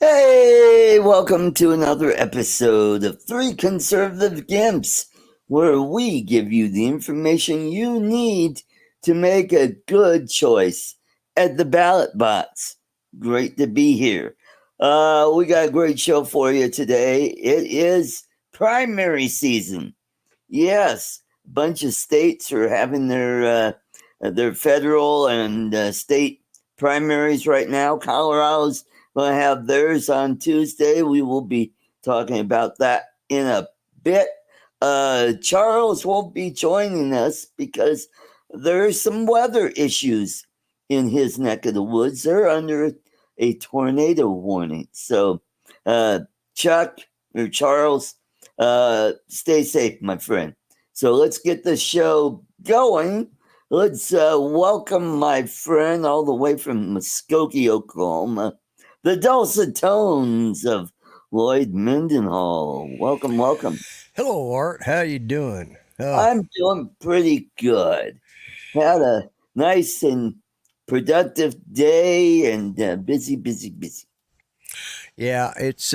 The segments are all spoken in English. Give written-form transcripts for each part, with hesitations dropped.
Hey, welcome to another episode of Three Conservative Gimps, where we give you the information you need to make a good choice at the ballot box. Great to be here. We got a great show for you today. It is primary season. Yes, a bunch of states are having their federal and state primaries right now. Colorado's going to have theirs on Tuesday. We will be talking about that in a bit. Charles won't be joining us because there's some weather issues in his neck of the woods. They're under a tornado warning. So, Chuck or Charles, stay safe, my friend. So let's get the show going. Let's welcome my friend all the way from Muskogee, Oklahoma, the dulcet tones of Lloyd Mendenhall. Welcome, welcome. Hello, Art. How you doing? I'm doing pretty good. Had a nice and productive day and busy. Yeah, it's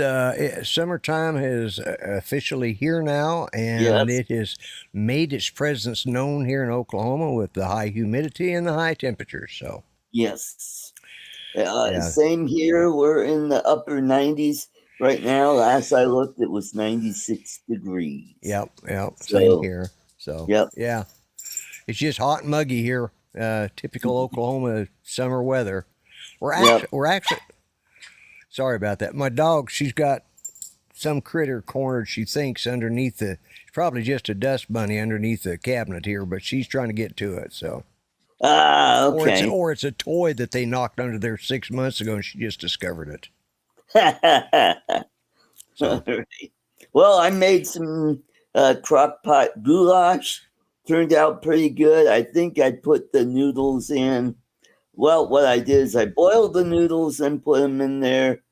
summertime is officially here now, and Yes, it has made its presence known here in Oklahoma with the high humidity and the high temperatures. So, yes. yeah, Same here. We're in the upper 90s right now. Last I looked, it was 96 degrees. yep, same So, here. So, yep, yeah, it's just hot and muggy here. Typical Oklahoma summer weather. yep. We're actually sorry about that. My dog, she's got some critter cornered, she thinks, underneath it's probably just a dust bunny underneath the cabinet here, but she's trying to get to it. So, Okay. or it's a toy that they knocked under there 6 months ago, and she just discovered it. All So, right. Well, I made some crock pot goulash. Turned out pretty good. I think I put the noodles in. Well, what I did is I boiled the noodles and put them in there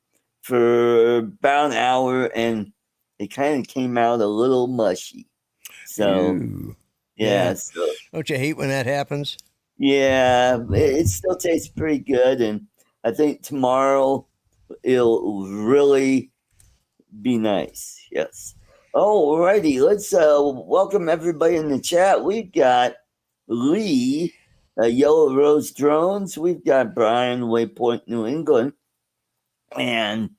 for about an hour, and it kind of came out a little mushy. So, ew, yeah, yeah. so Don't you hate when that happens? yeah, it still tastes pretty good, and I think tomorrow it'll really be nice. Yes. Alrighty, let's welcome everybody in the chat. We've got Lee, Yellow Rose Drones. We've got Brian, Waypoint, New England, and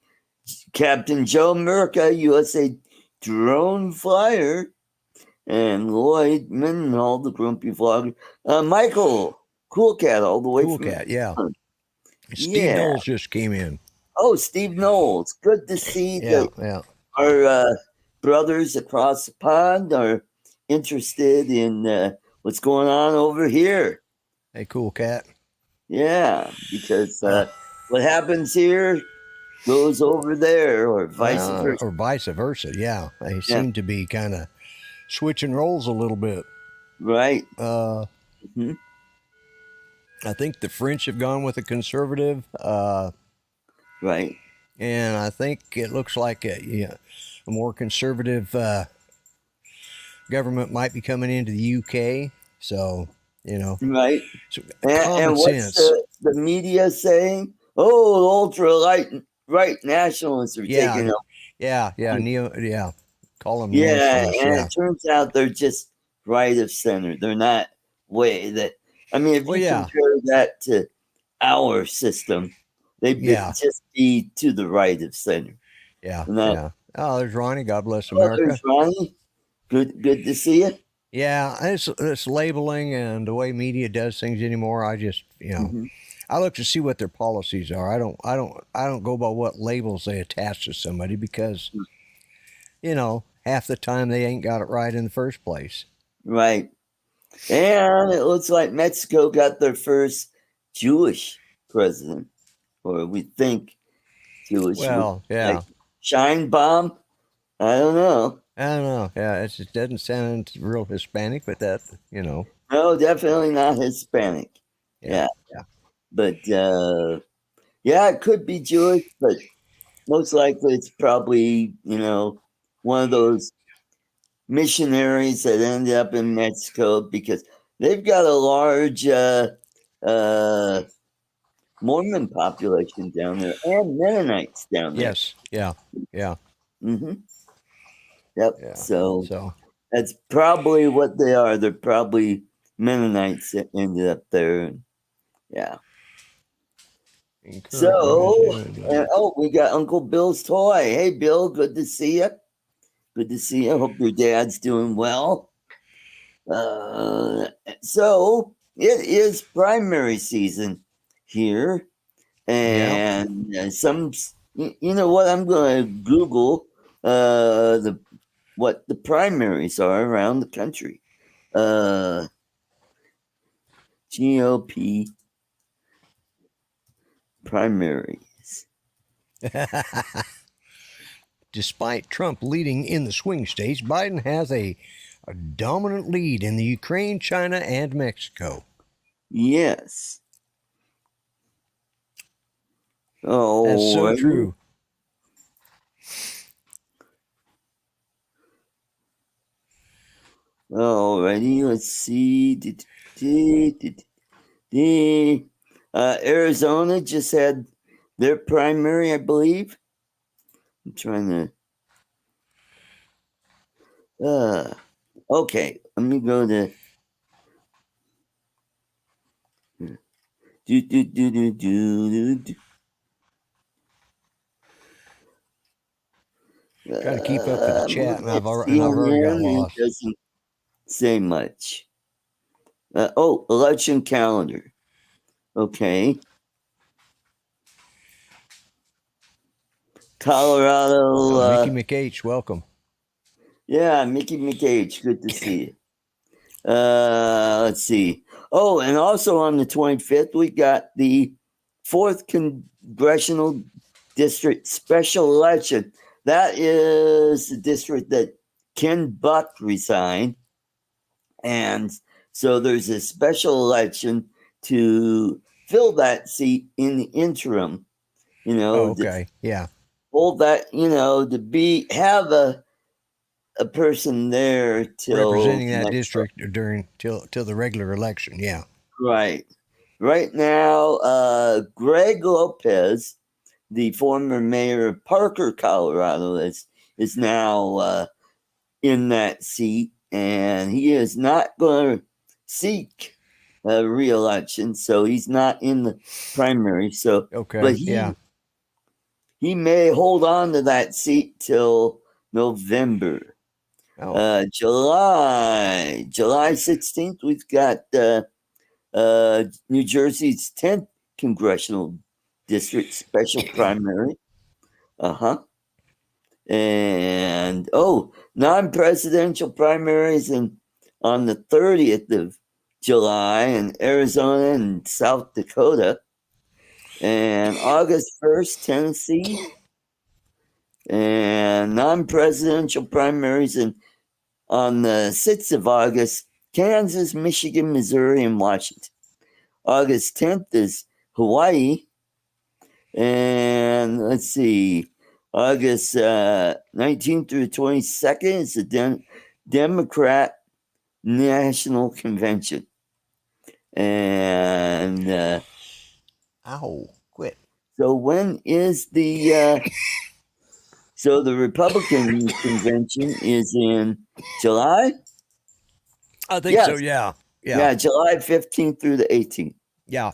Captain Joe Murka, USA Drone Flyer, and Lloyd Mendenhall, the grumpy vlogger. Michael, Cool Cat, all the way Cool from cat, yeah. Steve yeah. Knowles just came in. Oh, Steve Knowles. Good to see Yeah, that yeah. our brothers across the pond are interested in what's going on over here. Hey, cool cat. Yeah, because what happens here goes over there, or vice versa. Or vice versa. Yeah, they Yeah, seem to be kind of switching roles a little bit. right. Uh, Hmm. I think the French have gone with a conservative, Right. and I think it looks like a more conservative government might be coming into the UK. So, you know, Right. so And common what's sense. the media saying? Oh, ultra right nationalists are Yeah, taking over. yeah. Call them Yeah, nationalists. and Yeah. it turns out they're just right of center. They're not way that. I mean, if Well, you yeah, compare that to our system, they'd yeah, just be to the right of center. yeah, And that, yeah. Oh, there's Ronnie. God bless oh, there's America. Ronnie. Good to see you. Yeah, it's labeling and the way media does things anymore. I just, Hmm. I look to see what their policies are. I don't go by what labels they attach to somebody because, half the time they ain't got it right in the first place. Right. And it looks like Mexico got their first Jewish president, or we think Jewish. Well, Like yeah, Shine Bomb? I don't know. I don't know. Yeah, it doesn't sound real Hispanic, but that. No, definitely not Hispanic. Yeah, Yeah. yeah, But yeah, it could be Jewish, but most likely it's probably, one of those missionaries that ended up in Mexico because they've got a large uh, Mormon population down there and Mennonites down there. Yes. Yeah. Yeah. Mm-hmm. Yep. Yeah. So So that's probably what they are. They're probably Mennonites that ended up there. Yeah. So, we got Uncle Bill's toy. Hey, Bill, good to see you. Good to see you. Hope your dad's doing well. So it is primary season here, and you know what? I'm going to Google what the primaries are around the country. GOP primaries. despite Trump leading in the swing states, Biden has a dominant lead in the Ukraine, China, and Mexico. Yes. Oh, that's so true. Alrighty, let's see. Arizona just had their primary, I believe. I'm trying to. Okay, let me go to. Trying to keep up with the chat, and I've already got lost. It doesn't say much. Election calendar. Okay. Colorado. Mickey McH, welcome. Yeah, Mickey McH, good to see you. Let's see. Oh, and also on the 25th, we got the 4th Congressional District special election. That is the district that Ken Buck resigned. And so there's a special election to fill that seat in the interim. You know, okay. Yeah. Hold that, to have a person there till representing that district till the regular election. Yeah. Right. Right now, Greg Lopez, the former mayor of Parker, Colorado, is now in that seat, and he is not going to seek a re-election, so he's not in the primary. So, okay, but he may hold on to that seat till November. July 16th, we've got New Jersey's 10th Congressional District special primary. And non-presidential primaries on the 30th of July in Arizona and South Dakota. And August 1st, Tennessee. And non-presidential primaries on the 6th of August, Kansas, Michigan, Missouri, and Washington. August 10th is Hawaii. And let's see, August 19th through 22nd is the Democrat National Convention. And quit. So when is the so the Republican convention is in July? I think so, yeah. Yeah, July 15th through the 18th. Yeah.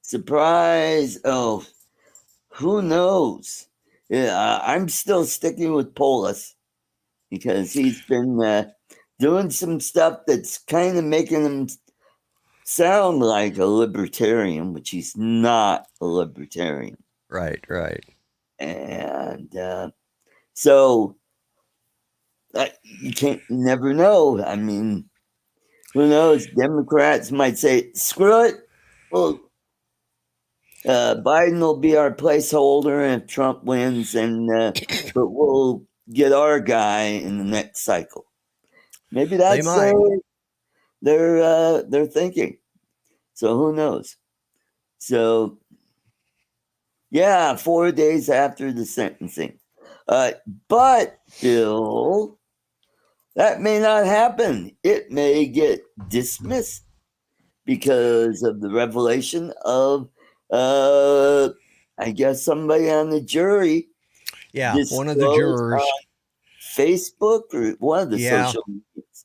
Surprise. Oh, who knows? Yeah, I'm still sticking with Polis because he's been doing some stuff that's kind of making him sound like a libertarian, which he's not a libertarian. Right. And so you never know. I mean, who knows? Democrats might say, screw it. Well, Biden will be our placeholder, and if Trump wins, but we'll get our guy in the next cycle. Maybe that's they're thinking. So who knows? So, 4 days after the sentencing. But, Bill, that may not happen. It may get dismissed. because of the revelation of, I guess, somebody on the jury Yeah, one of the disclosed jurors. on Facebook or one of the Yeah. social medias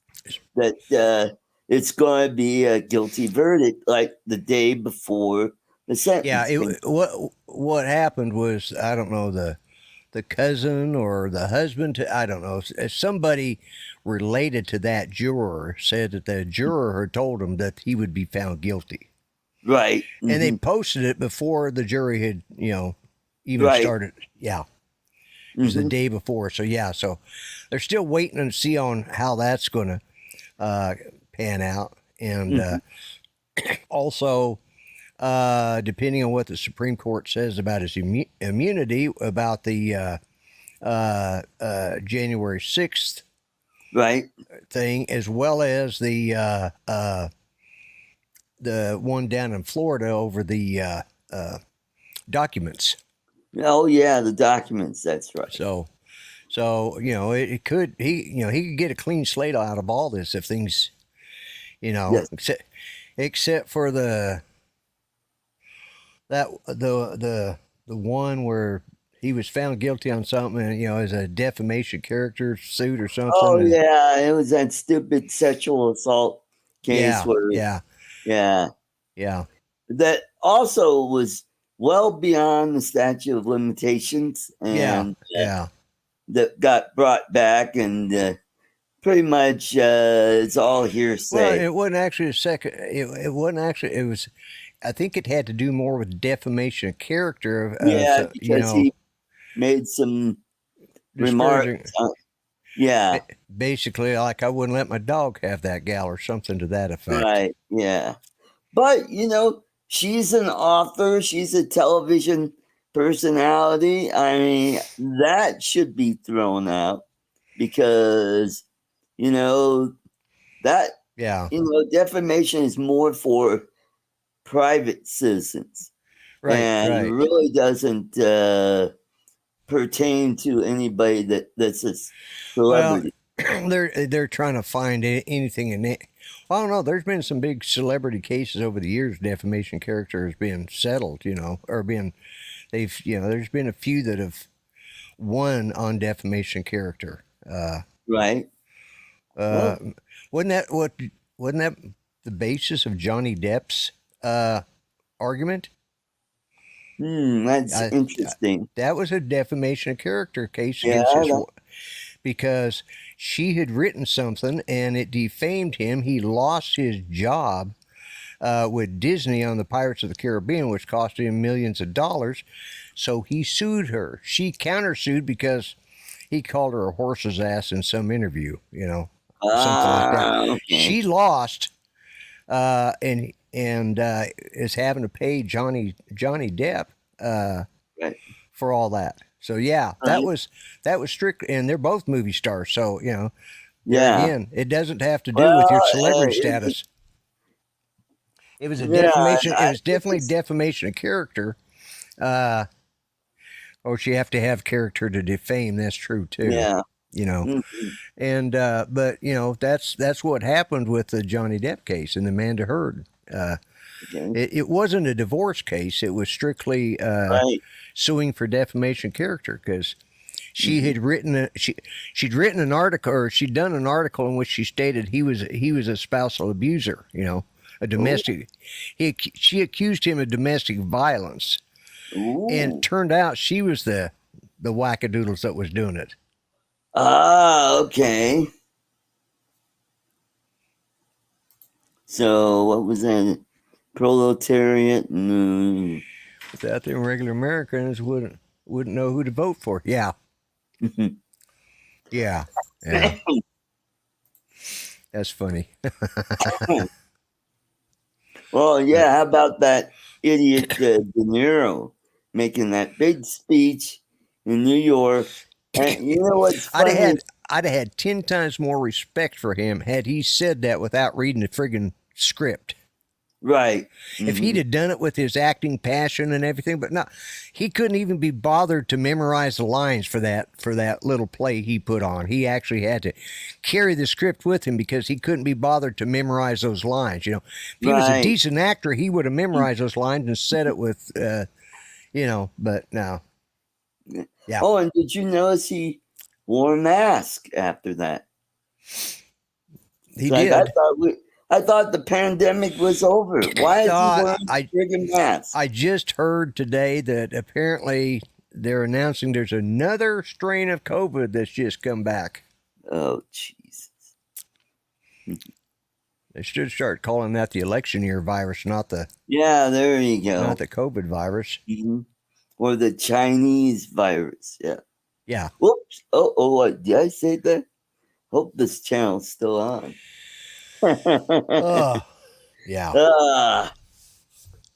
that it's going to be a guilty verdict like the day before the Yeah, sentencing. what happened was, I don't know, the cousin or the husband to, I don't know, somebody related to that juror said that the juror had told him that he would be found guilty. Right. And they posted it before the jury had, even Right. started. Yeah. It was the day before. So, yeah. So they're still waiting to see on how that's going to pan out. And also, depending on what the Supreme Court says about his immunity, about the January 6th Right. thing, as well as the one down in Florida over the documents. Oh yeah, the documents. That's right. So it could he could get a clean slate out of all this if things, Yes. except for the one where he was found guilty on something, as a defamation character suit or something. Oh yeah, it was that stupid sexual assault case where yeah. that also was well beyond the statute of limitations, and that got brought back, and pretty much it's all hearsay. Well, it wasn't actually a second. It wasn't actually. It was. I think it had to do more with defamation of character. Because he made some remarks. Yeah. Basically, like, I wouldn't let my dog have that gal or something to that effect. Right. Yeah. But, she's an author. She's a television personality. I mean, that should be thrown out because, that, defamation is more for private citizens. Right. And really doesn't pertain to anybody that's a celebrity. Well, they're trying to find anything in it. Well, I don't know. There's been some big celebrity cases over the years. Defamation character has been settled, or there's been a few that have won on defamation character. Right. Wasn't that the basis of Johnny Depp's argument? That's interesting. That was a defamation of character case because she had written something and it defamed him. He lost his job with Disney on the Pirates of the Caribbean, which cost him millions of dollars. So he sued her. She countersued because he called her a horse's ass in some interview, something like that. Okay. She lost, and is having to pay Johnny Depp for all that. So that was strict, and they're both movie stars. So again, it doesn't have to do with your celebrity status. It was a defamation. It was definitely defamation of character. Or you have to have character to defame. That's true too. Yeah. And but that's what happened with the Johnny Depp case and Amanda Heard. It wasn't a divorce case. It was strictly suing for defamation of character because she had written she'd written an article, or she'd done an article in which she stated he was a spousal abuser. A domestic. She accused him of domestic violence. Ooh. And it turned out she was the wackadoodles that was doing it. Okay. So what was that? Proletariat? Without them, regular Americans wouldn't know who to vote for. Yeah. Yeah. That's funny. Well, yeah. How about that idiot De Niro making that big speech in New York? And you know what's funny? I'd have had 10 times more respect for him had he said that without reading the friggin' script. Right. If he'd have done it with his acting passion and everything, but no, he couldn't even be bothered to memorize the lines for that little play he put on. He actually had to carry the script with him because he couldn't be bothered to memorize those lines. If he was a decent actor, he would have memorized those lines and said it with, but no. Yeah. Oh, and did you notice he wore a mask after that? He did. I thought the pandemic was over. Why is he wearing a friggin' mask? I just heard today that apparently they're announcing there's another strain of COVID that's just come back. Oh, Jesus. They should start calling that the election year virus, not the... Yeah, there you go. Not the COVID virus. Mm-hmm. Or the Chinese virus, yeah. Yeah. Whoops. What? Did I say that? Hope this channel's still on. Yeah.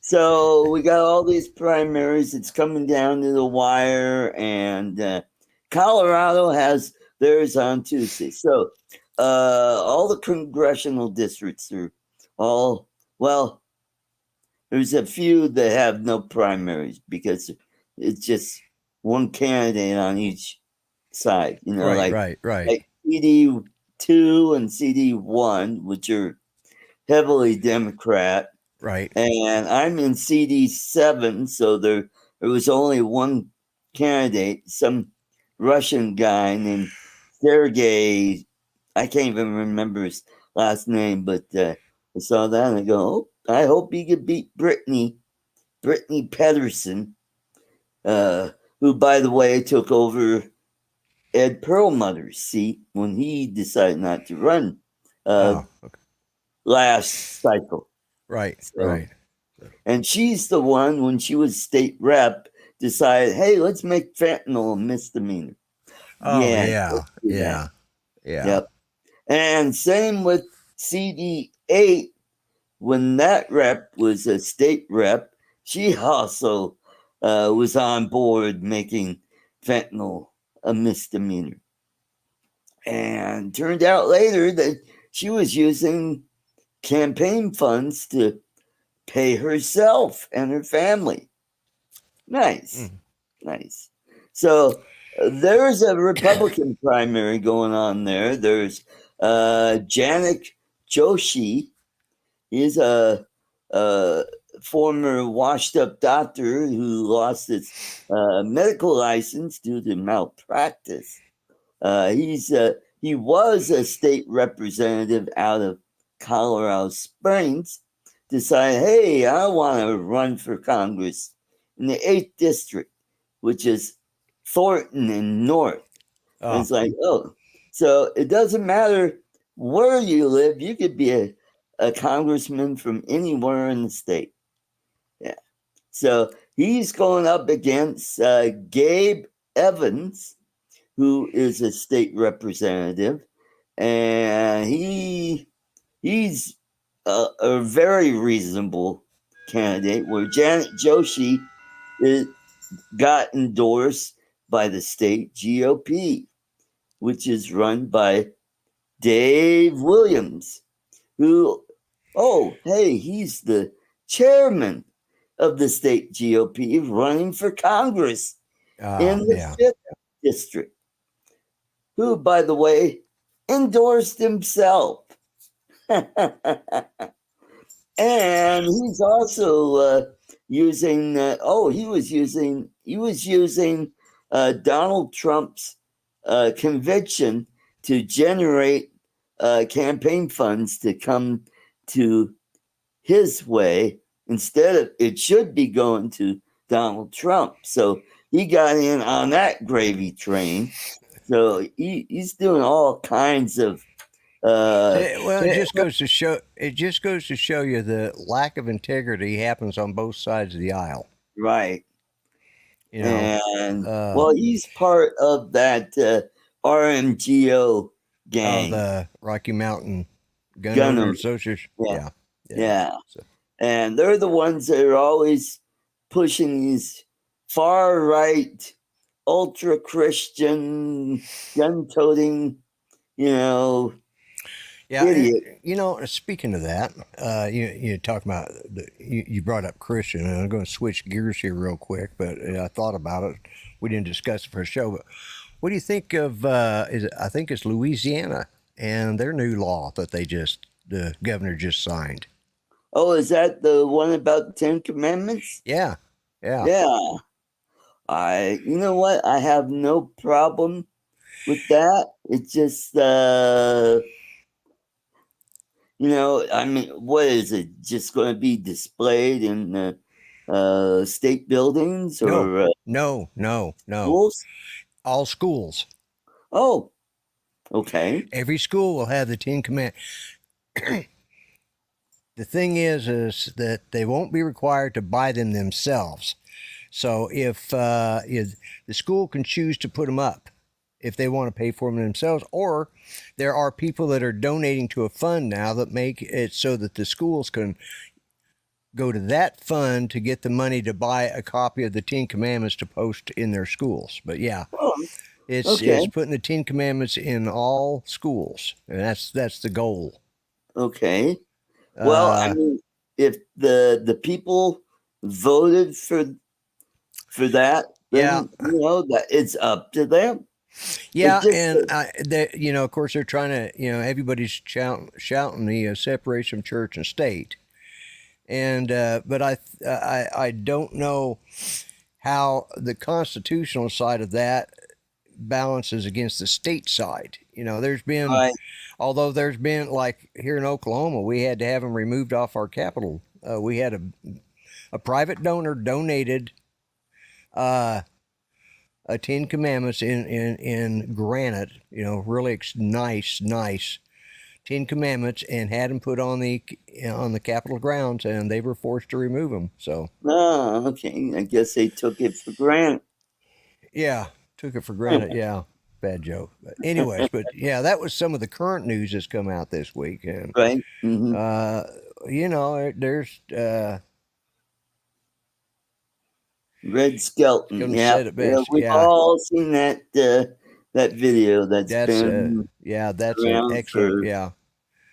So we got all these primaries. It's coming down to the wire, and Colorado has theirs on Tuesday. So all the congressional districts are all, well, there's a few that have no primaries because it's just one candidate on each side. Right. Like CD2 and CD1, which are heavily Democrat. Right. And I'm in CD7, so there was only one candidate, some Russian guy named Sergei. I can't even remember his last name, but I saw that and I go, oh, I hope he could beat Brittany Pedersen, who, by the way, took over Ed Perlmutter's seat when he decided not to run last cycle. Right, right. And she's the one, when she was state rep, decided, hey, let's make fentanyl a misdemeanor. Oh, yeah. Yep. And same with CD8, when that rep was a state rep, she also was on board making fentanyl a misdemeanor. And turned out later that she was using campaign funds to pay herself and her family. Nice. So there's a Republican primary going on there. There's Janak Joshi. He's a former washed-up doctor who lost his medical license due to malpractice. He was a state representative out of Colorado Springs. Decided, hey, I want to run for Congress in the 8th district, which is Thornton and North. And it's like, so it doesn't matter where you live. You could be a congressman from anywhere in the state. Yeah. So he's going up against Gabe Evans, who is a state representative, and he's a very reasonable candidate, where Janet Joshi got endorsed by the state GOP, which is run by Dave Williams, who, he's the chairman of the state GOP running for Congress in the 5th district, who, by the way, endorsed himself. And he's also using Donald Trump's conviction to generate campaign funds to come to his way. Instead of, it should be going to Donald Trump. So he got in on that gravy train. So he's doing all kinds of it just goes to show you the lack of integrity happens on both sides of the aisle. Right. And he's part of that RMGO gang. The Rocky Mountain Gun Owners Association. Yeah. So. And they're the ones that are always pushing these far right, ultra Christian, gun toting, Yeah, idiot. you know, speaking of that, you talk about you brought up Christian, and I'm going to switch gears here real quick, but I thought about it. We didn't discuss it for a show, but what do you think of? I think it's Louisiana and their new law that the governor just signed. Oh, is that the one about the Ten Commandments? Yeah, yeah. Yeah. You know what? I have no problem with that. It's just, I mean, what is it? Just going to be displayed in state buildings No, or no. schools? All schools. Oh, okay. Every school will have the Ten Commandments. The thing is that they won't be required to buy them themselves. So if the school can choose to put them up if they want to pay for them themselves, or there are people that are donating to a fund now that make it so that the schools can go to that fund to get the money to buy a copy of the Ten Commandments to post in their schools. But yeah, Oh, it's okay. putting the Ten Commandments in all schools, and that's the goal. Okay. Well, I mean, if the people voted for that, Yeah, then that it's up to them. It yeah, just and of course, they're trying to, everybody's shouting the separation of church and state, and but I don't know how the constitutional side of that balances against the state side. right. Although there's been, like here in Oklahoma, we had to have them removed off our capital. We had a private donor donated a Ten Commandments in granite, really nice Ten Commandments, and had them put on the Capitol grounds, and they were forced to remove them. So Oh, okay. I guess they took it for granted. yeah, took it for granted. Yeah, bad joke. But anyways, but yeah, that was some of the current news that's come out this week, and Right. Mm-hmm. there's Red Skelton. couldn't have Yeah. said it Yeah. best. We've Yeah, all seen that video that's that's been that's an around excellent, yeah.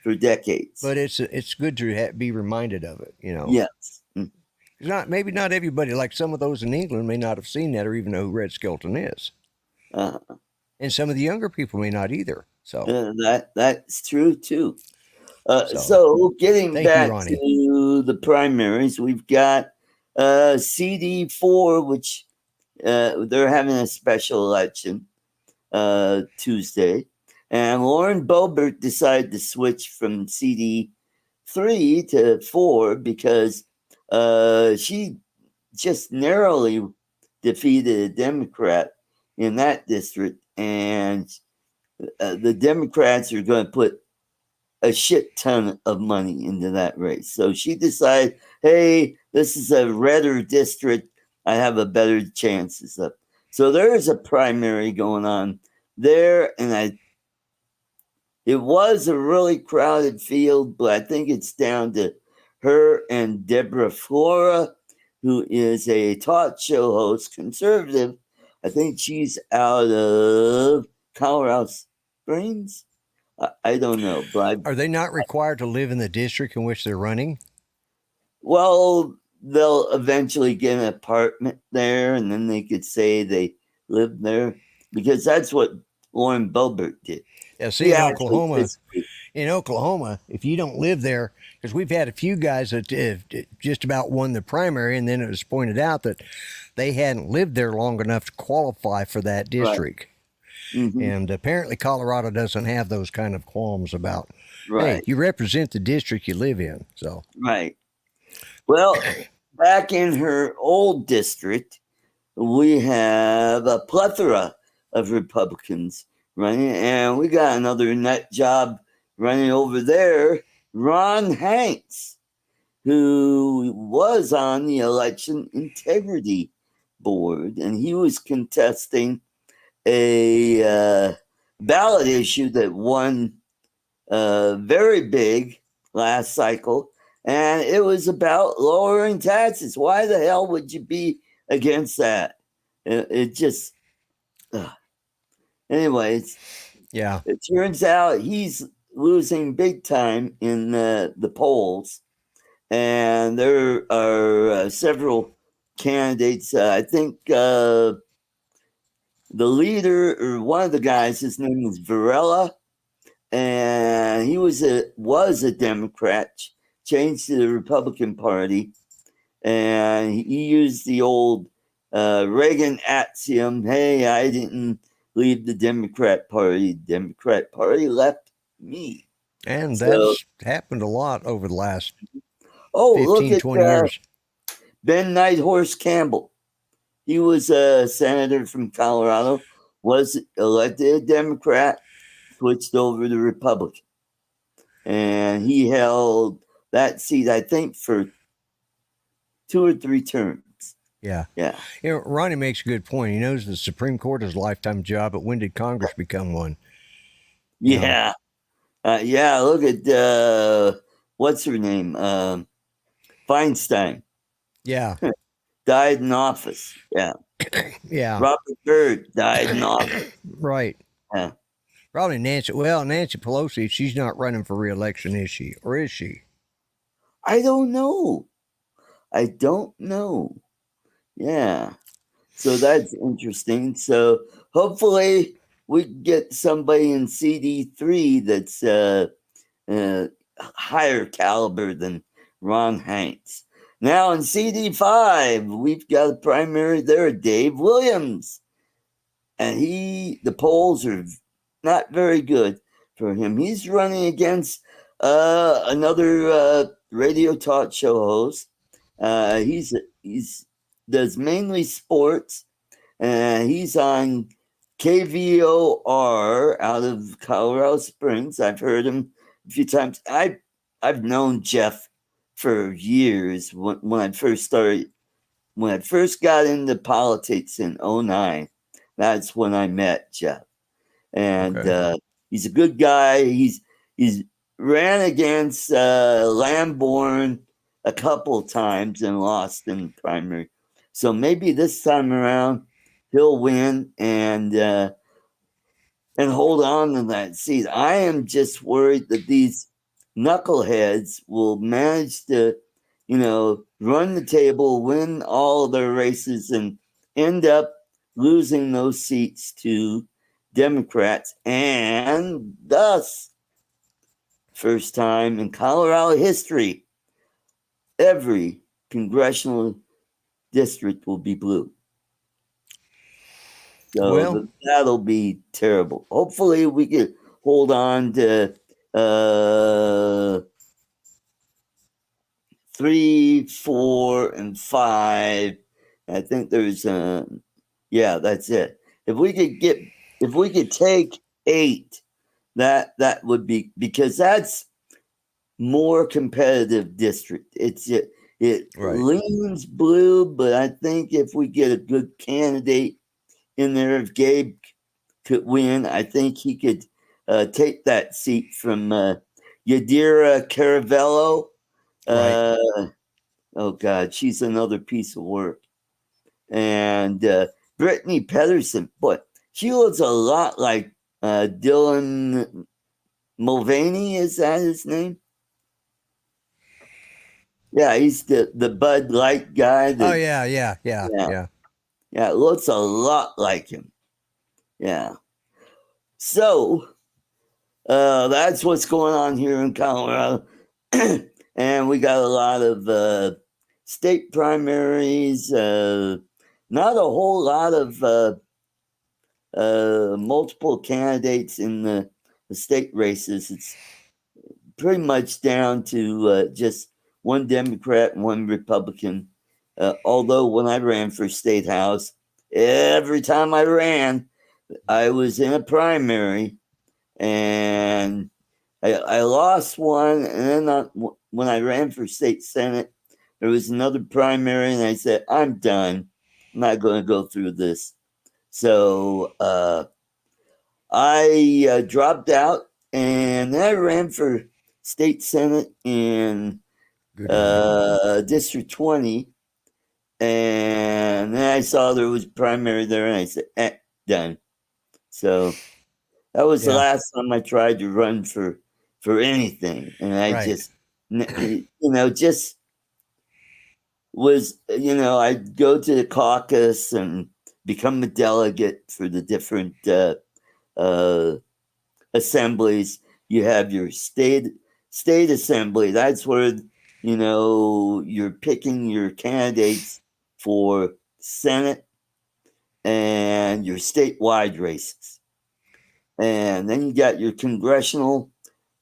for decades. But it's good to be reminded of it. Yes. Mm. Maybe not everybody, like some of those in England, may not have seen that or even know who Red Skelton is, Uh, and some of the younger people may not either. So, that's true too. so So getting thank you, back Ronnie. to the primaries, we've got CD4, which they're having a special election Tuesday, and Lauren Boebert decided to switch from CD3 to 4 because she just narrowly defeated a Democrat in that district, and the Democrats are going to put a shit ton of money into that race. So she decided, hey, this is a redder district. I have a better chances of. So there is a primary going on there, and it was a really crowded field, but I think it's down to her and Deborah Flora, who is a talk show host, conservative. I think she's out of Colorado Springs. I don't know, but Are they not required to live in the district in which they're running? well, they'll eventually get an apartment there, and then they could say they lived there because that's what Lauren Boebert did. Yeah, see, He actually in Oklahoma, if you don't live there, because we've had a few guys that just about won the primary, and then it was pointed out that they hadn't lived there long enough to qualify for that district. Right. Mm-hmm. And apparently Colorado doesn't have those kind of qualms about, Right. hey, you represent the district you live in. So, Right. Well, back in her old district, we have a plethora of Republicans running, and we got another nut job running over there, Ron Hanks, who was on the election integrity board, and he was contesting a ballot issue that won very big last cycle, and it was about lowering taxes. Why the hell would you be against that? It just, anyways. yeah. It turns out he's losing big time in the polls, and there are several candidates. I think the leader, or one of the guys, his name is Varela, and he was a Democrat, changed to the Republican Party, and he used the old Reagan axiom, "Hey, I didn't leave the Democrat Party. The Democrat Party left me." And So, that's happened a lot over the last look 15, at 20 years. Ben Nighthorse Campbell. He was a senator from Colorado, was elected a Democrat, switched over to Republican, and he held that seat, I think, for 2 or 3 terms. Yeah. Yeah. Ronnie makes a good point. He knows the Supreme Court is a lifetime job, but when did Congress become one? Yeah. Yeah. Look at what's her name? Feinstein. Yeah. Died in office. Yeah. Yeah. Robert Byrd died in office. Right. Yeah. Probably Nancy. Well, Nancy Pelosi, she's not running for re-election, is she? Or is she? I don't know. Yeah. So that's interesting. So hopefully we get somebody in CD3 that's higher caliber than Ron Hanks. Now in CD5, we've got a primary there, Dave Williams. And the polls are not very good for him. He's running against another radio talk show host. He's does mainly sports. He's on KVOR out of Colorado Springs. I've heard him a few times. I've known Jeff for years when I first got into politics in 2009. That's when I met Jeff. And Okay. he's a good guy. He's ran against Lamborn a couple times and lost in the primary. So maybe this time around he'll win and hold on to that seat. I am just worried that these knuckleheads will manage to, run the table, win all of their races, and end up losing those seats to Democrats, and thus, first time in Colorado history, every congressional district will be blue. So Well, that'll be terrible. Hopefully, we can hold on to 3, 4, and 5. I think there's that's it. If we could take 8, that would be, because that's more competitive district. It right. leans blue, but I think if we get a good candidate in there, if Gabe could win, I think he could take that seat from Yadira Caravello. Right. Oh God, she's another piece of work. And Brittany Pedersen, but she looks a lot like Dylan Mulvaney. Is that his name? Yeah, he's the Bud Light guy. Oh, yeah. Yeah, it looks a lot like him. Yeah. So that's what's going on here in Colorado. And we got a lot of state primaries, not a whole lot of multiple candidates in the state races. It's pretty much down to just one Democrat and one Republican. Although when I ran for state house, every time I ran, I was in a primary, and I lost one. And then when I ran for state senate, there was another primary, and I said, I'm done. I'm not going to go through this. So I dropped out, and then I ran for state senate in Good on you. District 20. And then I saw there was a primary there, and I said, done. So that was the Yeah. last time I tried to run for for anything. And I Right. just, just was, I'd go to the caucus and become a delegate for the different uh, assemblies. You have your state assembly. That's where, you're picking your candidates for Senate and your statewide races. And then you got your congressional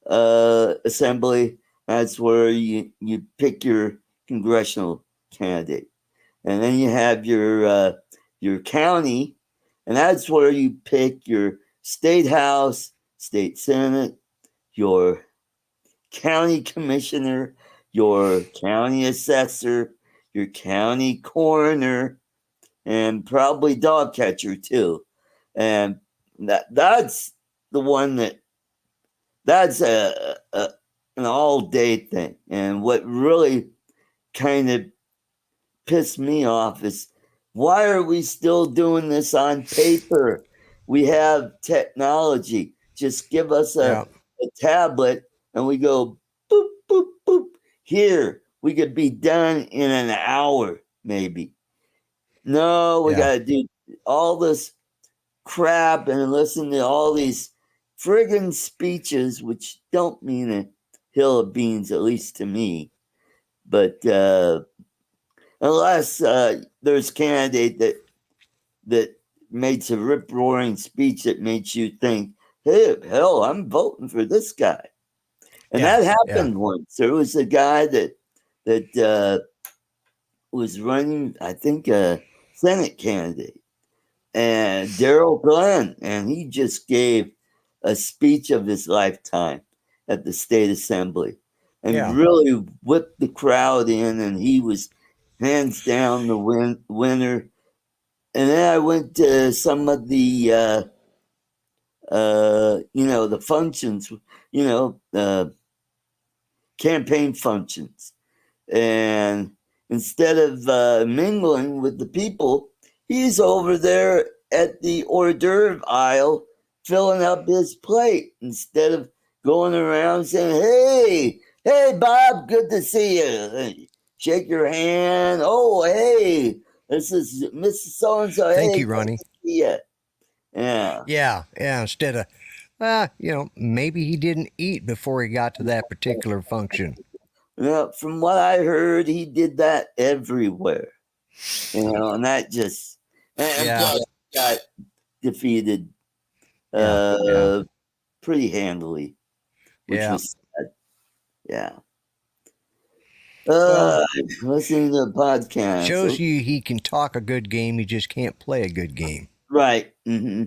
assembly. That's where you pick your congressional candidate. And then you have your county, and that's where you pick your state house, state senate, your county commissioner, your county assessor, your county coroner, and probably dog catcher too. And that's the one that's an all day thing. And what really kind of pissed me off is, why are we still doing this on paper? We have technology. Just give us a tablet and we go boop, boop, boop. Here, we could be done in an hour, maybe. No, we got to do all this crap and listen to all these friggin' speeches, which don't mean a hill of beans, at least to me. But unless there's a candidate that made some rip roaring speech that makes you think, hey, hell, I'm voting for this guy. And that happened once. There was a guy that was running, I think, a Senate candidate, and Daryl Glenn, and he just gave a speech of his lifetime at the state assembly and really whipped the crowd in, and he was hands down the winner. And then I went to some of the the functions, campaign functions, and instead of mingling with the people, he's over there at the hors d'oeuvre aisle filling up his plate instead of going around saying, hey, Bob, good to see you. Shake your hand. Oh, hey, this is Mrs. So-and-so. Thank Hey, you, Ronnie. Yeah. Yeah. Instead of, maybe he didn't eat before he got to that particular function. From what I heard, he did that everywhere. And that just got defeated pretty handily, which was sad. Yeah. Listening to the podcast shows you he can talk a good game, he just can't play a good game. Right. Mm-hmm.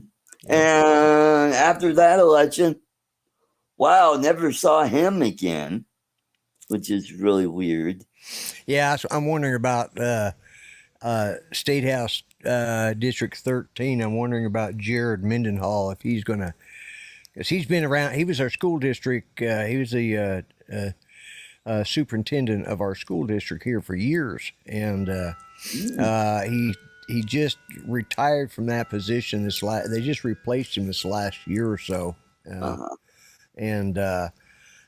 And after that election, wow, never saw him again, which is really weird. Yeah, so I'm wondering about State House District 13. I'm wondering about Jared Mendenhall, if he's going to, because he's been around. He was our school district. He was the superintendent of our school district here for years, and he just retired from that position. They just replaced him this last year or so, and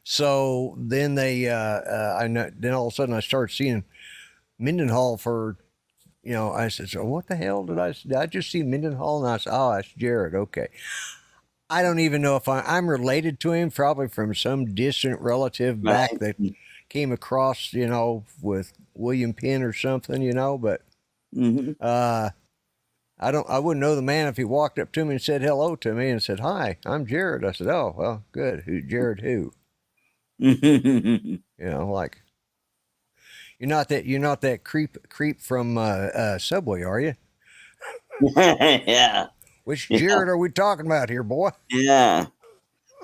so then then all of a sudden I started seeing Mendenhall for. I said, so what the hell did I just see Mendenhall? And I said, oh, that's Jared. Okay. I don't even know if I'm related to him, probably from some distant relative back that came across, with William Penn or something, but I wouldn't know the man if he walked up to me and said hello to me and said, hi, I'm Jared. I said, oh, well, good. Jared who? Like, you're not that creep from Subway, are you? Yeah. Which Jared are we talking about here, boy? Yeah.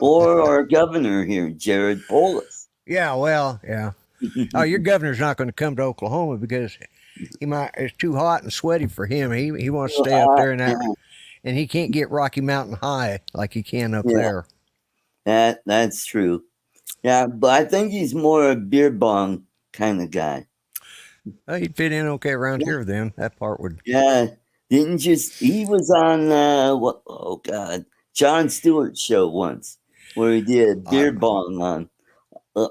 Or our governor here, Jared Polis. Yeah, well, yeah. Oh, your governor's not going to come to Oklahoma because it's too hot and sweaty for him. He wants to stay up there and he can't get Rocky Mountain High like he can up there. That's true. Yeah, but I think he's more a beer bong kind of guy. Well, he'd fit in okay around here then. That part would. Yeah. He was on Jon Stewart's show once. where he did I beer bong on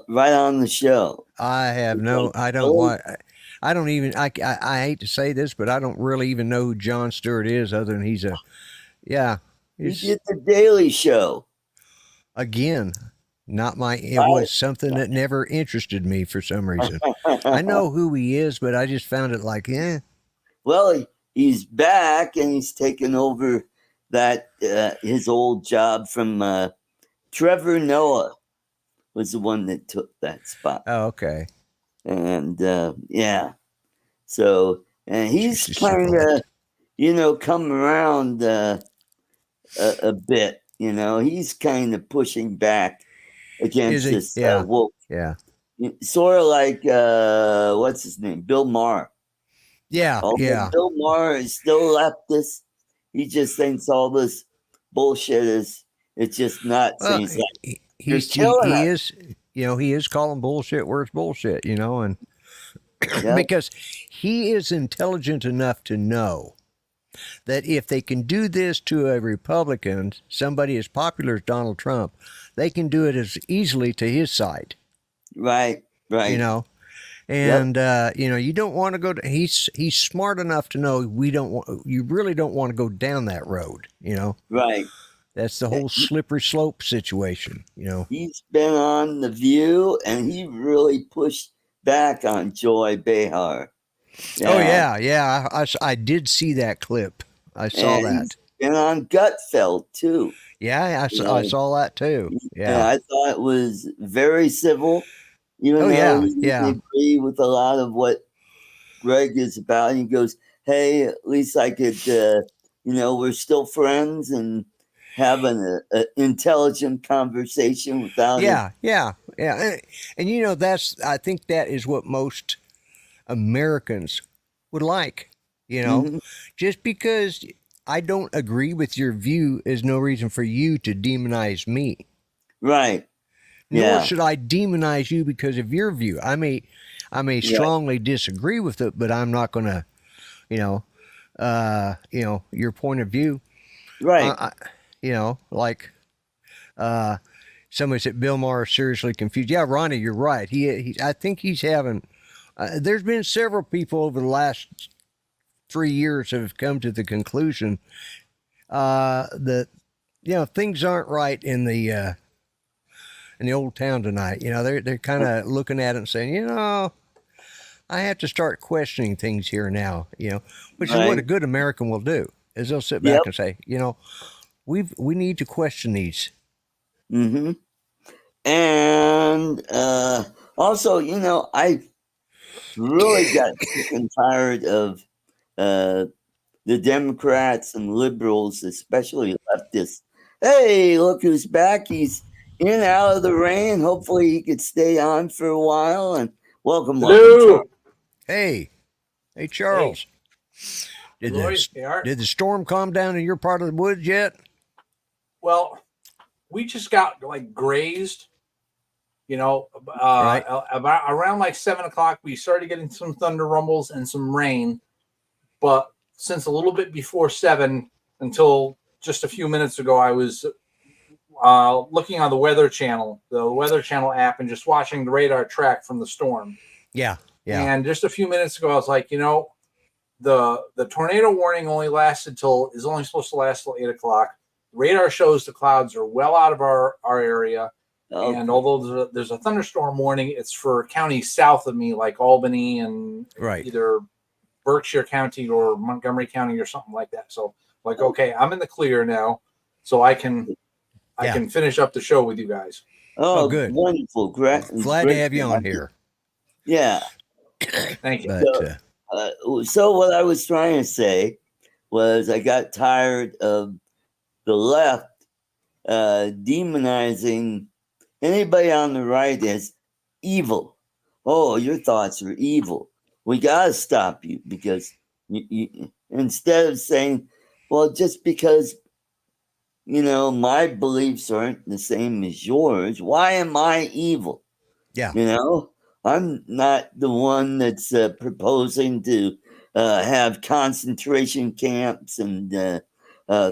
right on the show. I have It's no. like, I don't really? want. I don't even. I hate to say this, but I don't really even know who Jon Stewart is, other than he's a. Yeah, He he's did the Daily Show. again not my. It Right. was something that never interested me for some reason. I know who he is, but I just found it like, Well, he's back and he's taken over that his old job from Trevor Noah was the one that took that spot. Oh, okay. And yeah, so and he's Just simple kind that. of come around a bit. He's kind of pushing back Is against he? this Yeah. wolf, Yeah. sort of like what's his name, Bill Maher. Yeah. Although Yeah. Bill Maher is still leftist, he just thinks all this bullshit is it's just nuts, and Well, he's like, "You're he's killing he us." is. He is calling bullshit where it's bullshit. And Yeah, because he is intelligent enough to know that if they can do this to a Republican, somebody as popular as Donald Trump, they can do it as easily to his side. right. You know, Yep, and you don't want to go. He's smart enough to know we don't want. You really don't want to go down that road. right. That's the whole slippery slope situation. He's been on The View, and he really pushed back on Joy Behar. Oh Yeah, yeah, yeah. I did see that clip. I saw and he's that. been on Gutfeld too. Yeah, You I know, saw that too. and Yeah. I thought it was very civil, even Oh though yeah, he yeah, didn't agree with a lot of what Greg is about. He goes, "Hey, at least I could, we're still friends and having an intelligent conversation without it." yeah, yeah, yeah. And that's. I think that is what most Americans would like. You know, Hmm. just because I don't agree with your view is no reason for you to demonize me. Right. Nor Yeah. should I demonize you because of your view. I may Right. strongly disagree with it, but I'm not going to, you know, your point of view. Right. Like somebody said, Bill Maher is seriously confused. Yeah, Ronnie, you're right. I think he's having. There's been several people over the last 3 years have come to the conclusion that things aren't right in the old town tonight. They're kind of looking at it and saying, I have to start questioning things here now. Which is what a Right. good American will do. Is they'll sit Yep. back and say, we need to question these. Hmm. And also, I really got sick and tired of uh, the Democrats and liberals, especially leftists. Hey, look who's back. He's in and out of the rain. Hopefully he could stay on for a while. And welcome, Hello. Charles. Hey, hey, Hey, Charles, did Lloyd. the Hey, Art. did the storm calm down in your part of the woods yet? Well, we just got like grazed. Right. About around like 7 o'clock, we started getting some thunder rumbles and some rain. But since a little bit before 7 until just a few minutes ago, I was looking on the Weather Channel, app, and just watching the radar track from the storm. Yeah. Yeah. And just a few minutes ago, I was like, the tornado warning is only supposed to last till 8 o'clock. Radar shows the clouds are well out of our area. And Okay. although there's a thunderstorm warning, it's for counties south of me, like Albany and Right. either Berkshire County or Montgomery County or something like that. So, like, okay, I'm in the clear now, so I can finish up the show with you guys. Oh, Oh, good. wonderful. Great. Glad to Great have you to on have you. here. Yeah. Thank you. But So what I was trying to say was I got tired of the left demonizing anybody on the right as evil. Oh, your thoughts are evil. We got to stop you because instead of saying, well, just because, my beliefs aren't the same as yours, why am I evil? yeah. I'm not the one that's proposing to have concentration camps and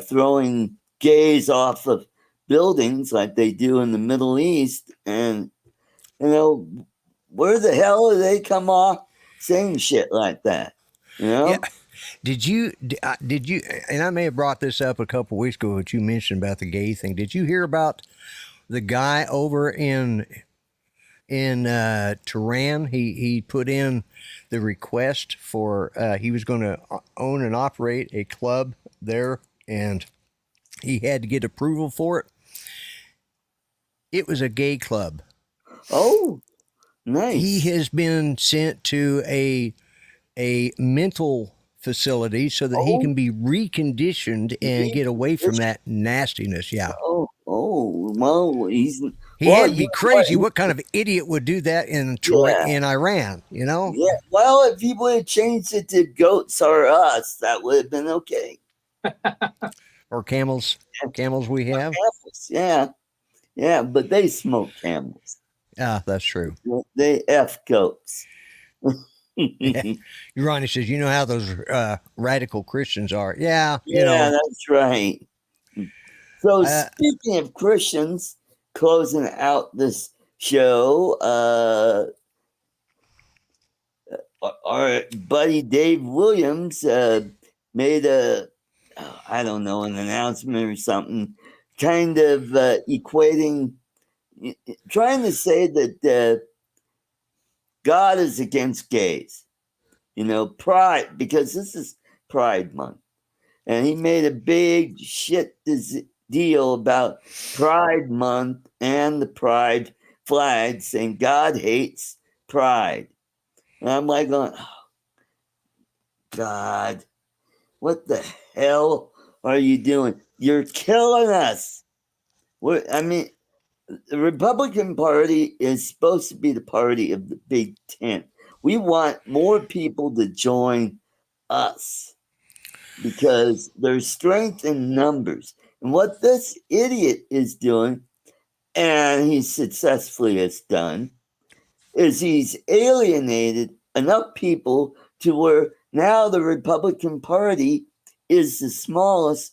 throwing gays off of buildings like they do in the Middle East, and where the hell do they come off saying shit like that? Yeah. Did you, and I may have brought this up a couple weeks ago, what you mentioned about the gay thing. Did you hear about the guy over in Tehran? He put in the request for, he was going to own and operate a club there, and he had to get approval for it. It was a gay club. Oh, nice. He has been sent to a mental facility so that he can be reconditioned and get away from that nastiness. Yeah. Oh, well, he had to be crazy. What kind of idiot would do that in Iran? You know? Yeah. Well, if he would have changed it to goats or us, that would have been okay. Or camels. Camels we have. Camels, yeah, but they smoke camels. Ah, that's true. They F goats. Ronnie says, you know how those radical Christians are. Yeah, that's right. So speaking of Christians, closing out this show, our buddy Dave Williams made an announcement or something, kind of equating, trying to say that God is against gays, pride, because this is Pride Month. And he made a big shit deal about Pride Month and the Pride flag, saying God hates pride. And I'm like going, oh, God, what the hell are you doing? You're killing us. The Republican Party is supposed to be the party of the big tent. We want more people to join us because there's strength in numbers. And what this idiot is doing, and he successfully has done, is he's alienated enough people to where now the Republican Party is the smallest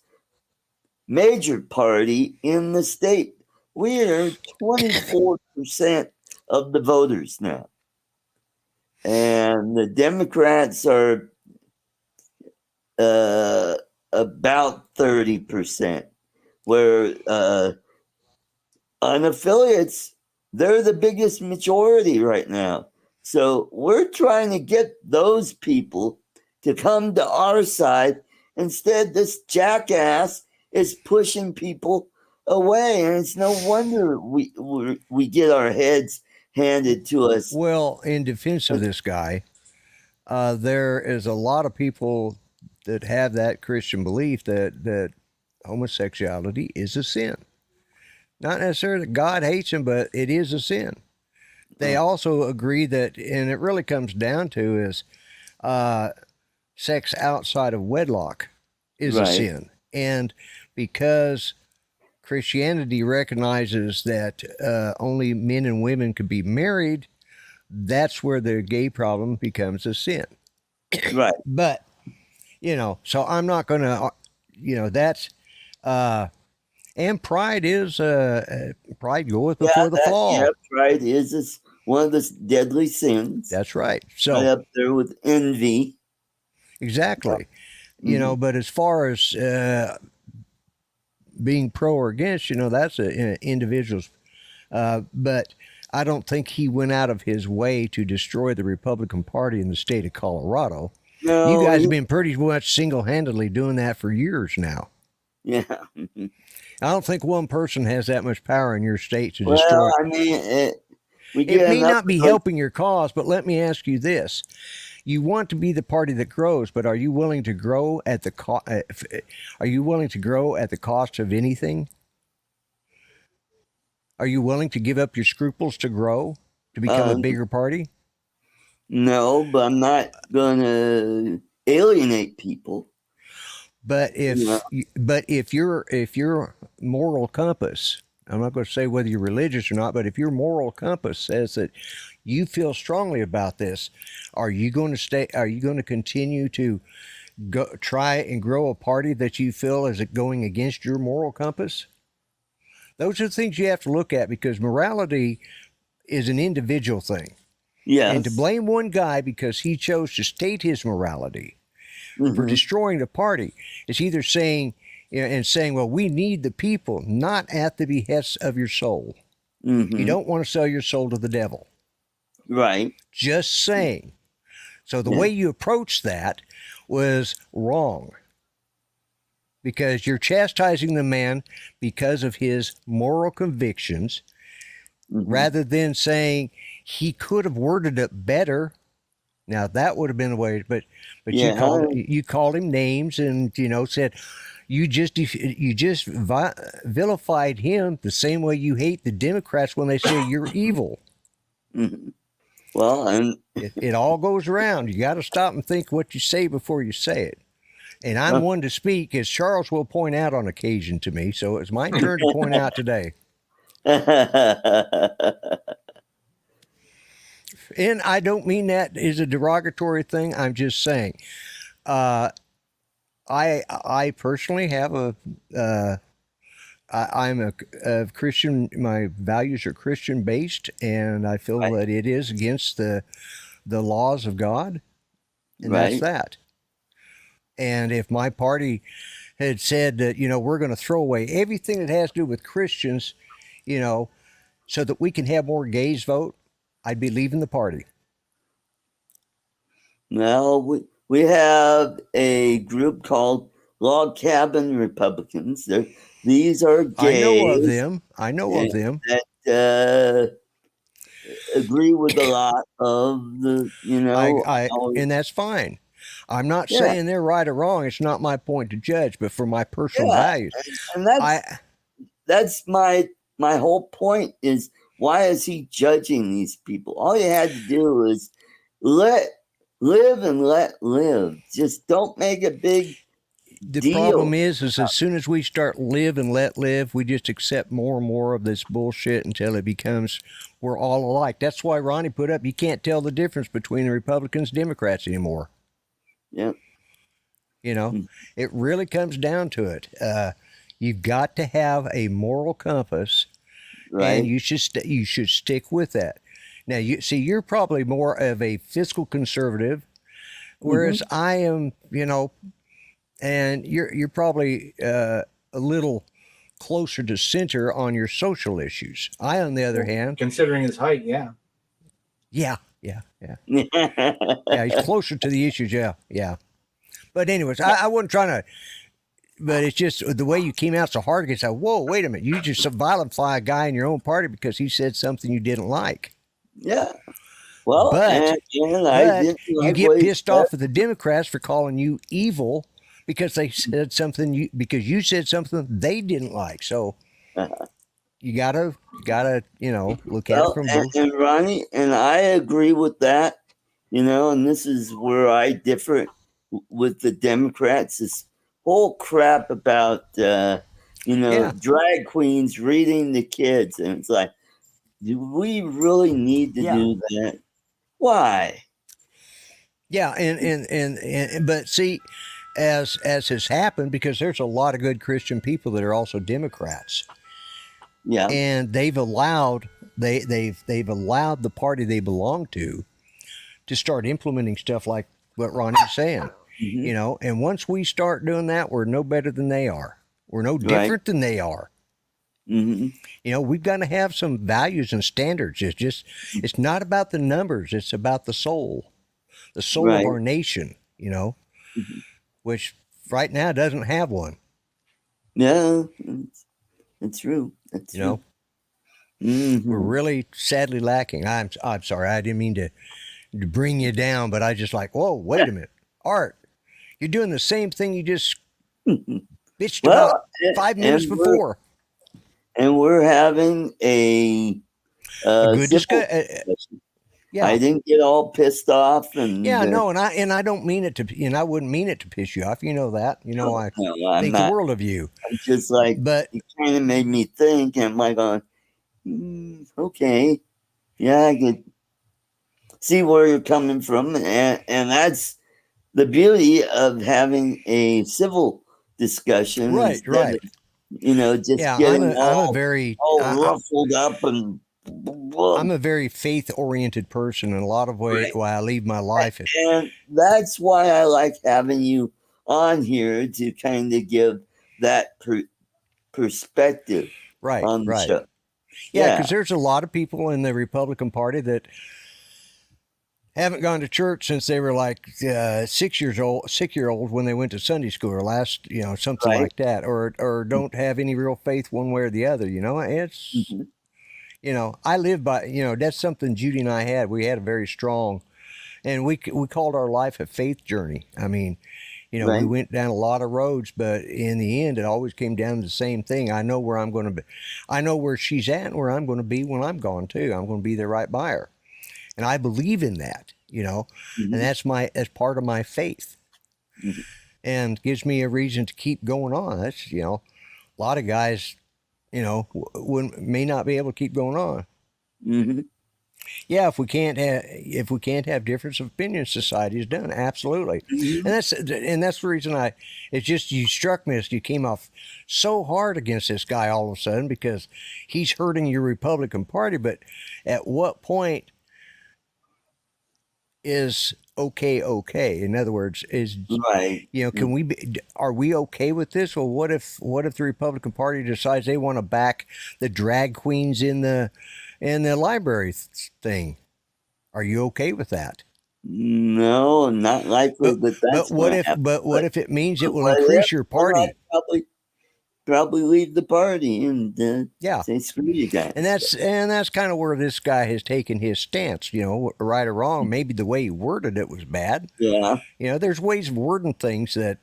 major party in the state. We are 24% of the voters now. And the Democrats are about 30%, where unaffiliates, they're the biggest majority right now. So we're trying to get those people to come to our side. Instead, this jackass is pushing people away, and it's no wonder we get our heads handed to us. Well, in defense of this guy, there is a lot of people that have that Christian belief that homosexuality is a sin. Not necessarily that God hates him, but it is a sin. They also agree that, and it really comes down to is sex outside of wedlock is a sin. And because Christianity recognizes that only men and women could be married, that's where the gay problem becomes a sin. Right. But, so I'm not going to, that's, and pride is, pride goeth before the fall. Yeah, pride is one of the deadly sins. That's right. So right up there with envy. Exactly. But as far as being pro or against, that's an individual's. But I don't think he went out of his way to destroy the Republican Party in the state of Colorado. No, you guys have been pretty much single-handedly doing that for years now. Yeah. I don't think one person has that much power in your state to destroy. It may not be helping your cause, but let me ask you this. You want to be the party that grows, but are you willing to grow at the cost of anything? Are you willing to give up your scruples to grow, to become a bigger party? No, but I'm not going to alienate people. But if your moral compass, I'm not going to say whether you're religious or not, but if your moral compass says that you feel strongly about this, are you going to continue to try and grow a party that you feel is going against your moral compass? Those are the things you have to look at, because morality is an individual thing. Yes. And to blame one guy because he chose to state his morality for destroying the party is either saying, well, we need the people, not at the behest of your soul. You don't want to sell your soul to the devil. Right. Just saying. So the way you approach that was wrong, because you're chastising the man because of his moral convictions, rather than saying he could have worded it better. Now that would have been the way, but you called him names, and said you just vilified him the same way you hate the Democrats when they say you're evil. Well, and it all goes around. You got to stop and think what you say before you say it. And I'm one to speak, as Charles will point out on occasion to me. So it's my turn to point out today. And I don't mean that as a derogatory thing. I'm just saying, I personally have I'm a Christian. My values are Christian based, and I feel that it is against the laws of God, and that's that. And if my party had said that, we're going to throw away everything that has to do with Christians, so that we can have more gays vote, I'd be leaving the party. Well, we have a group called Log Cabin Republicans. These are gays. I know of them. That agree with a lot of the, and that's fine. I'm not saying they're right or wrong. It's not my point to judge, but for my personal values. And that's my whole point is, why is he judging these people? All you had to do is live and let live. Just don't make a big The deal. problem is as soon as we start live and let live, we just accept more and more of this bullshit until it becomes we're all alike. That's why Ronnie put up, you can't tell the difference between the Republicans and Democrats anymore. Yeah. It really comes down to it. You've got to have a moral compass, and you should stick with that. Now, you're probably more of a fiscal conservative, whereas I am, and you're probably a little closer to center on your social issues. I, on the other hand, considering his height, yeah, he's closer to the issues, yeah. But anyways, I wasn't trying to. But it's just the way you came out so hard against that. Whoa, wait a minute! You just vilify a guy in your own party because he said something you didn't like. Yeah. Well, but you get pissed off at the Democrats for calling you evil because they said something because you said something they didn't like. So you gotta look at it from both. And Ronnie, and I agree with that. And this is where I differ with the Democrats. This whole crap about drag queens reading to kids, and it's like, do we really need to do that? Why? Yeah, and but see, as has happened, because there's a lot of good Christian people that are also Democrats. Yeah, and they've allowed the party they belong to start implementing stuff like what Ronnie's saying. And once we start doing that, we're no better than they are. We're no different than they are. We've got to have some values and standards. It's not about the numbers. It's about the soul of our nation, which right now doesn't have one. Yeah, it's true. That's true. We're really sadly lacking. I'm sorry. I didn't mean to bring you down, but I just like, whoa, wait a minute. Art, you're doing the same thing you just bitched about 5 minutes before. And we're having a good discussion. Yeah, I didn't get all pissed off, and no, and I don't mean it to, and I wouldn't mean it to piss you off. You know that. I think the world of you. I'm just like, but it kind of made me think, and I'm like, okay, yeah, I can see where you're coming from, and that's the beauty of having a civil discussion, right. just Yeah, getting I'm a very all ruffled up and I'm a very faith oriented person in a lot of ways. right. Why I lead my life. And that's why I like having you on here to kind of give that perspective Right, on the right. show. Yeah, Yeah, because there's a lot of people in the Republican Party that haven't gone to church since they were like 6 year old when they went to Sunday school or something right. like that, or don't have any real faith one way or the other. It's Hmm. I live by that's something Judy and I had. We had a very strong, and we called our life a faith journey. I mean, we Right. went down a lot of roads, but in the end, it always came down to the same thing. I know where I'm going to be. I know where she's at and where I'm going to be when I'm gone too. I'm going to be there right by her. And I believe in that, and Hmm. that's part of my faith, Hmm. and gives me a reason to keep going on. That's a lot of guys, may not be able to keep going on. Hmm. Yeah, if we can't have difference of opinion, society is done. Absolutely, Hmm. and that's the reason it's just you struck me as you came off so hard against this guy all of a sudden because he's hurting your Republican Party. But at what point is okay? In other words, Right. can are we okay with this? Well, what if the Republican Party decides they want to back the drag queens in the library thing? Are you okay with that? No, not likely But that that's going to happen. what if it means it will What if? increase your Well, party? I'd probably leave the party and Yeah. say screw you And guys. that's kind of where this guy has taken his stance, right or wrong. Maybe the way he worded it was bad. Yeah. There's ways of wording things that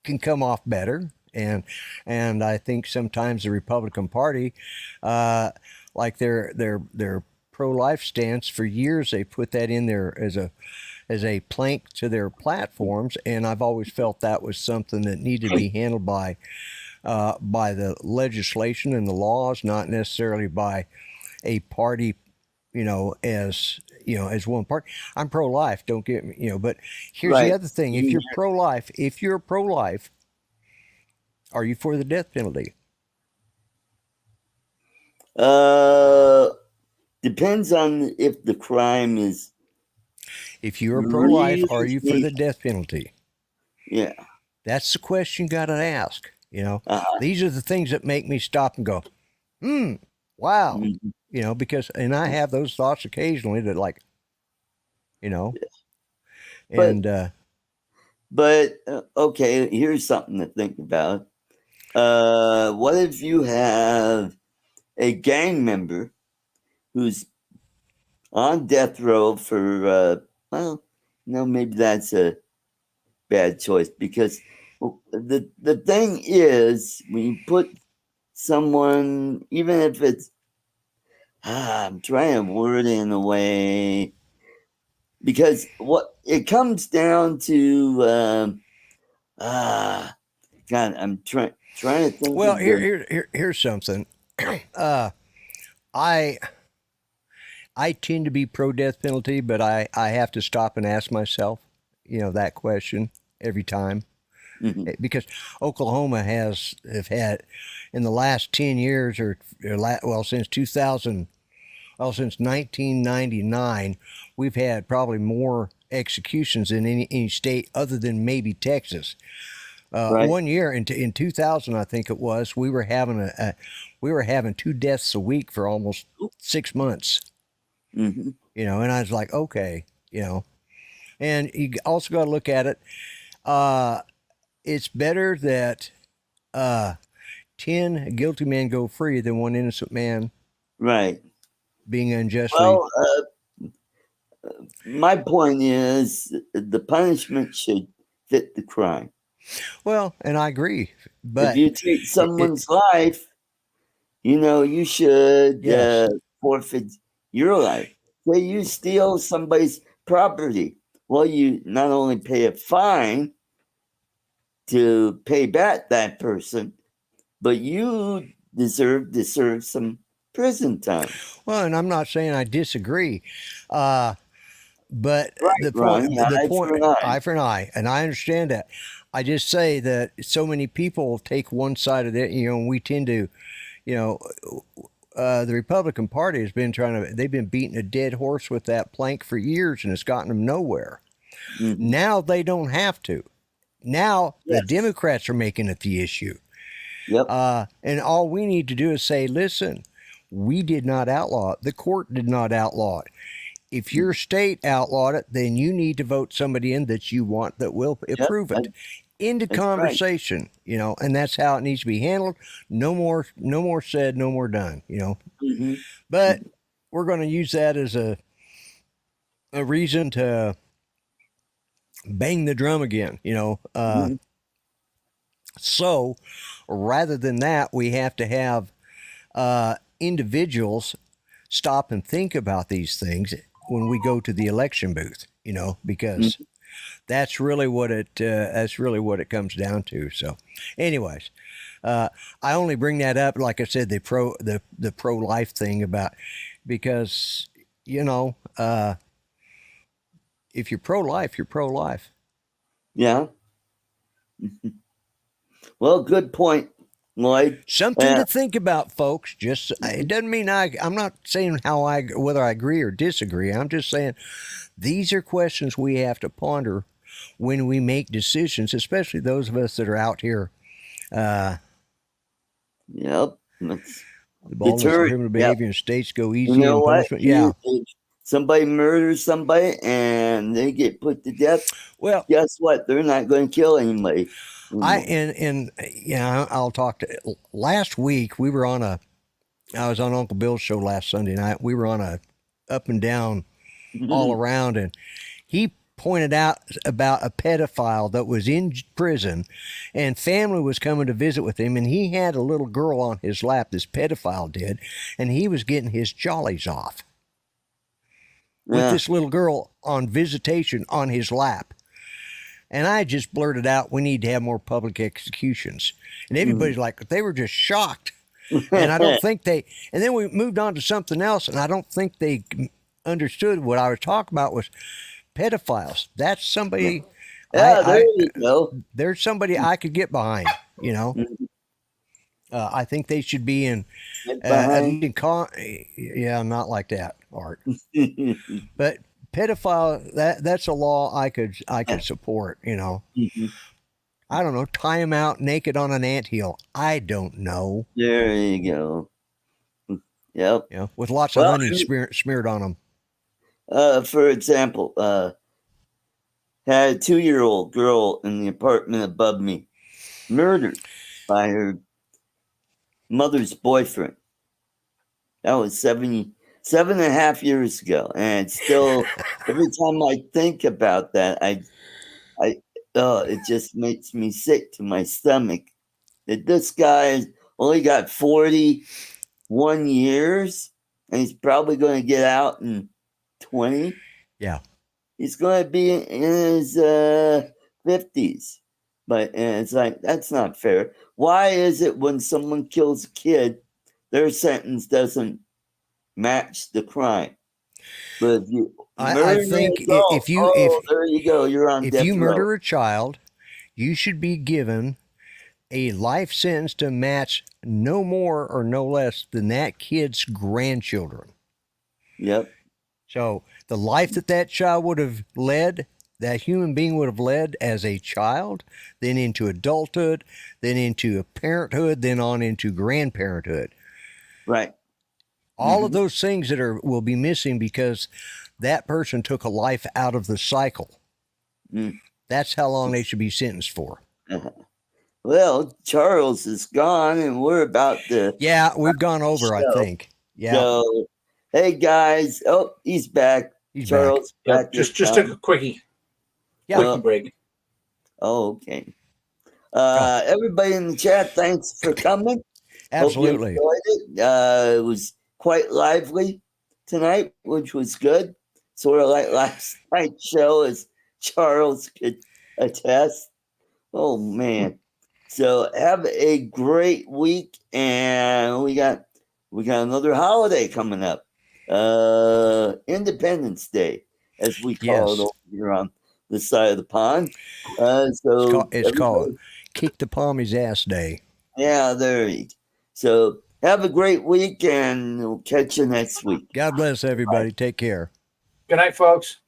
can come off better. And I think sometimes the Republican Party, like their pro-life stance, for years they put that in there as a plank to their platforms, and I've always felt that was something that needed to be handled by the legislation and the laws, not necessarily by a party, as one party. I'm pro-life, don't get me, but here's the Right. other thing: if you're pro-life, are you for the death penalty? Uh, Depends on if the crime is If you're pro-life, really are you for the heinous. death penalty? Yeah. That's the question you got to ask. Uh-huh. These are the things that make me stop and go, wow, Mhm. because, and I have those thoughts occasionally that like, But and okay, here's something to think about. What if you have a gang member who's on death row for well, no, maybe that's a bad choice because the thing is when you put someone, even if it's I'm trying to word it in a way because what it comes down to God, I'm trying to think well, of the here's something. uh, I I tend to be pro death penalty, but I have to stop and ask myself, that question every time. Mhm. Because Oklahoma have had in the last 10 years since 2000, since 1999, we've had probably more executions in any state other than maybe Texas. Right. One year in 2000, I think it was, we were having 2 deaths a week for almost 6 months. Hmm. And I was like, okay, and you also got to look at it. It's better that 10 guilty men go free than one innocent man Right. being unjustly. Well, my point is the punishment should fit the crime. Well, and I agree, If but you take someone's life, you should yes, forfeit your life. Say you steal somebody's property. Well, you not only pay a fine to pay back that person, but you deserve to serve some prison time. well, and I'm not saying I disagree, but Right, Ronnie, eye for an eye. eye for an eye, and I understand that. I just say that so many people take one side of it, and we tend to, you know, the Republican Party has been they've been beating a dead horse with that plank for years, and it's gotten them nowhere. Mm-hmm. Now they don't have to. Now Yes. the Democrats are making it the issue. Yep. And all we need to do is say, listen, we did not outlaw it. The court did not outlaw it. If your state outlawed it, then you need to vote somebody in that you want that will approve it. Into conversation, right. And that's how it needs to be handled. No more said, no more done, Mm-hmm. But we're going to use that as a reason to bang the drum again, Mm-hmm. So rather than that, we have to have individuals stop and think about these things when we go to the election booth, because that's really what it comes down to. So anyways, I only bring that up, like I said, the pro-life thing because if you're pro-life, you're pro-life. Yeah. Well, good point, Lloyd. Something to think about, folks. Just it doesn't mean I'm not saying whether I agree or disagree. I'm just saying these are questions we have to ponder when we make decisions, especially those of us that are out here. Yep. The ball is criminal behavior in states go easy. You know what? Yeah. If somebody murders somebody and they get put to death, well, guess what? They're not going to kill anybody. I'll talk to. Last week I was on Uncle Bill's show last Sunday night. We were on a up and down all around, and he pointed out about a pedophile that was in prison, and family was coming to visit with him, and he had a little girl on his lap, this pedophile did, and he was getting his jollies off with this little girl on visitation on his lap. And I just blurted out, we need to have more public executions. And everybody's like, they were just shocked. And I don't think and then we moved on to something else, and I don't think they understood what I was talking about was pedophiles. That's somebody. There you go. There's somebody I could get behind. I think they should be in. Not like that, Art. But pedophile, that's a law I could support. I don't know. Tie him out naked on an anthill. I don't know. There you go. Yep. With lots of honey smeared on them. For example, had a 2-year-old girl in the apartment above me murdered by her mother's boyfriend. That was 7.5 years ago. And still, every time I think about that, it just makes me sick to my stomach that this guy only got 41 years and he's probably going to get out in 20. Yeah. He's going to be in his 50s. But it's like, that's not fair. Why is it when someone kills a kid, their sentence doesn't match the crime? But if you I think if there you go, you're on death row. If you murder a child, you should be given a life sentence to match no more or no less than that kid's grandchildren. Yep. So the life that child would have led, that human being would have led as a child, then into adulthood, then into parenthood, then on into grandparenthood. Right. All of those things will be missing because that person took a life out of the cycle. That's how long they should be sentenced for. Well, Charles is gone, and we're about to. Yeah, we've gone over, I think. Yeah. So, hey guys, he's back. Charles back. Just took a quickie. Yeah. Quickie break. Oh, okay. Everybody in the chat, thanks for coming. Absolutely. Hope you enjoyed it. It was quite lively tonight, which was good. Sort of like last night's show, as Charles could attest. Oh man! So have a great week, and we got another holiday coming up, Independence Day, as we call it over here on the side of the pond. So It's called Kick the Pommy's Ass Day. yeah, there you go. So have a great week, and we'll catch you next week. God bless everybody. Take care. Good night, folks.